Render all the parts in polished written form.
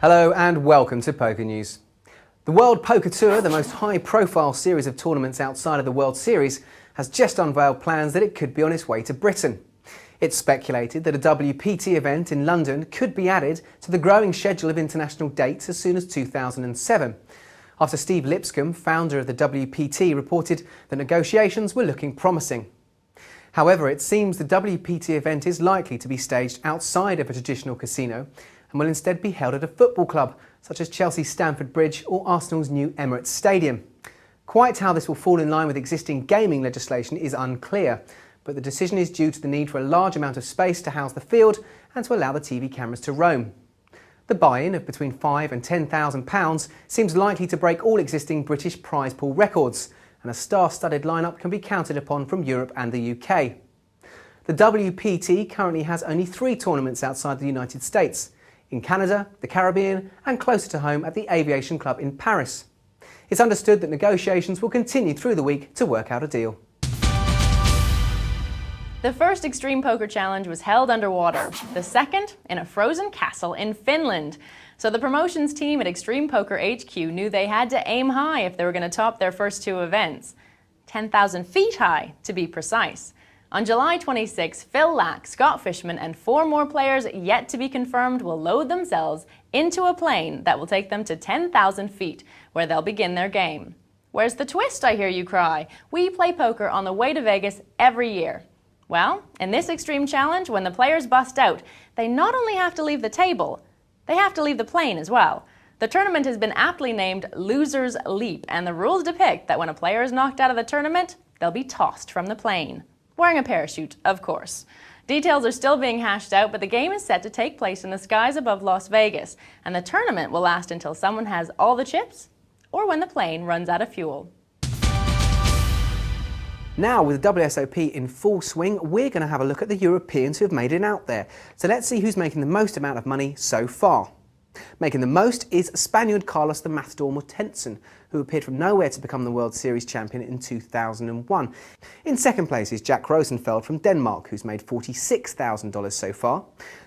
Hello and welcome to Poker News. The World Poker Tour, the most high-profile series of tournaments outside of the World Series, has just unveiled plans that it could be on its way to Britain. It's speculated that a WPT event in London could be added to the growing schedule of international dates as soon as 2007, after Steve Lipscomb, founder of the WPT, reported that negotiations were looking promising. However, it seems the WPT event is likely to be staged outside of a traditional casino and will instead be held at a football club, such as Chelsea's Stamford Bridge or Arsenal's new Emirates Stadium. Quite how this will fall in line with existing gaming legislation is unclear, but the decision is due to the need for a large amount of space to house the field and to allow the TV cameras to roam. The buy-in of between £5,000 and £10,000 seems likely to break all existing British prize pool records, and a star-studded lineup can be counted upon from Europe and the UK. The WPT currently has only 3 tournaments outside the United States, in Canada, the Caribbean and closer to home at the Aviation Club in Paris. It's understood that negotiations will continue through the week to work out a deal. The first Extreme Poker Challenge was held underwater, the second in a frozen castle in Finland. So the promotions team at Extreme Poker HQ knew they had to aim high if they were going to top their first 2 events. 10,000 feet high, to be precise. On July 26, Phil Lack, Scott Fishman and 4 more players yet to be confirmed will load themselves into a plane that will take them to 10,000 feet, where they'll begin their game. Where's the twist, I hear you cry? We play poker on the way to Vegas every year. Well, in this extreme challenge, when the players bust out, they not only have to leave the table, they have to leave the plane as well. The tournament has been aptly named Loser's Leap, and the rules depict that when a player is knocked out of the tournament, they'll be tossed from the plane. Wearing a parachute, of course. Details are still being hashed out, but the game is set to take place in the skies above Las Vegas, and the tournament will last until someone has all the chips or when the plane runs out of fuel. Now, with the WSOP in full swing, we're going to have a look at the Europeans who have made it out there. So let's see who's making the most amount of money so far. Making the most is Spaniard Carlos the Matador Mortensen, who appeared from nowhere to become the World Series champion in 2001. In second place is Jack Rosenfeld from Denmark, who's made $46,000 so far.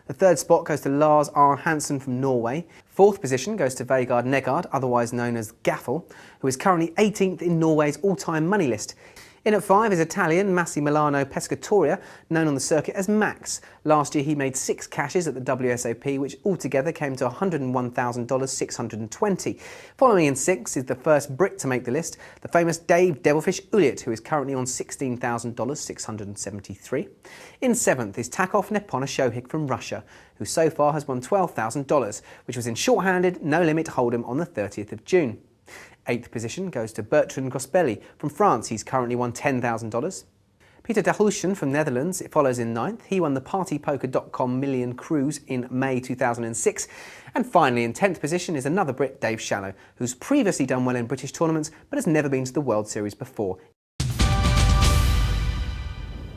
The third spot goes to Lars R. Hansen from Norway. Fourth position goes to Vegard Negard, otherwise known as Gaffel, who is currently 18th in Norway's all-time money list. In at 5 is Italian Massimiliano Pescatoria, known on the circuit as Max. Last year he made 6 cashes at the WSOP, which altogether came to $101,620. Following in 6th is the first Brit to make the list, the famous Dave Devilfish Ulliott, who is currently on $16,673. In 7th is Takov Neponoshohik from Russia, who so far has won $12,000, which was in shorthanded, no-limit hold'em on the 30th of June. 8th position goes to Bertrand Gospelli from France. He's currently won $10,000. Peter Dahulschen from Netherlands follows in 9th. He won the partypoker.com Million Cruise in May 2006. And finally in 10th position is another Brit, Dave Shallow, who's previously done well in British tournaments but has never been to the World Series before.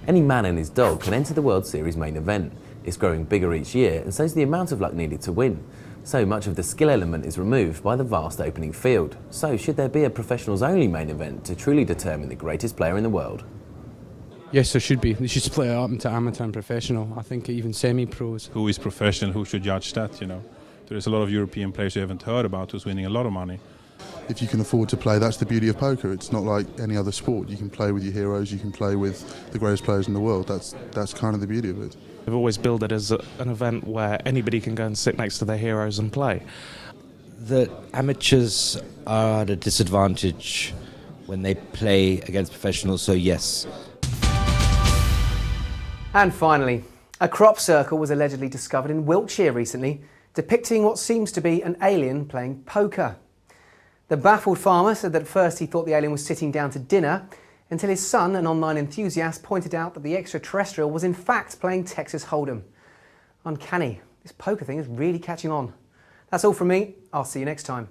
Any man and his dog can enter the World Series main event. It's growing bigger each year, and so is the amount of luck needed to win. So much of the skill element is removed by the vast opening field. So should there be a professionals-only main event to truly determine the greatest player in the world? Yes, there should be. They should split it up into amateur and professional. I think even semi-pros. Who is professional? Who should judge that? There's a lot of European players you haven't heard about who's winning a lot of money. If you can afford to play, that's the beauty of poker. It's not like any other sport. You can play with your heroes. You can play with the greatest players in the world. That's kind of the beauty of it. I've always billed it as an event where anybody can go and sit next to their heroes and play. The amateurs are at a disadvantage when they play against professionals, so yes. And finally, a crop circle was allegedly discovered in Wiltshire recently, depicting what seems to be an alien playing poker. The baffled farmer said that at first he thought the alien was sitting down to dinner, until his son, an online enthusiast, pointed out that the extraterrestrial was in fact playing Texas Hold'em. Uncanny. This poker thing is really catching on. That's all from me. I'll see you next time.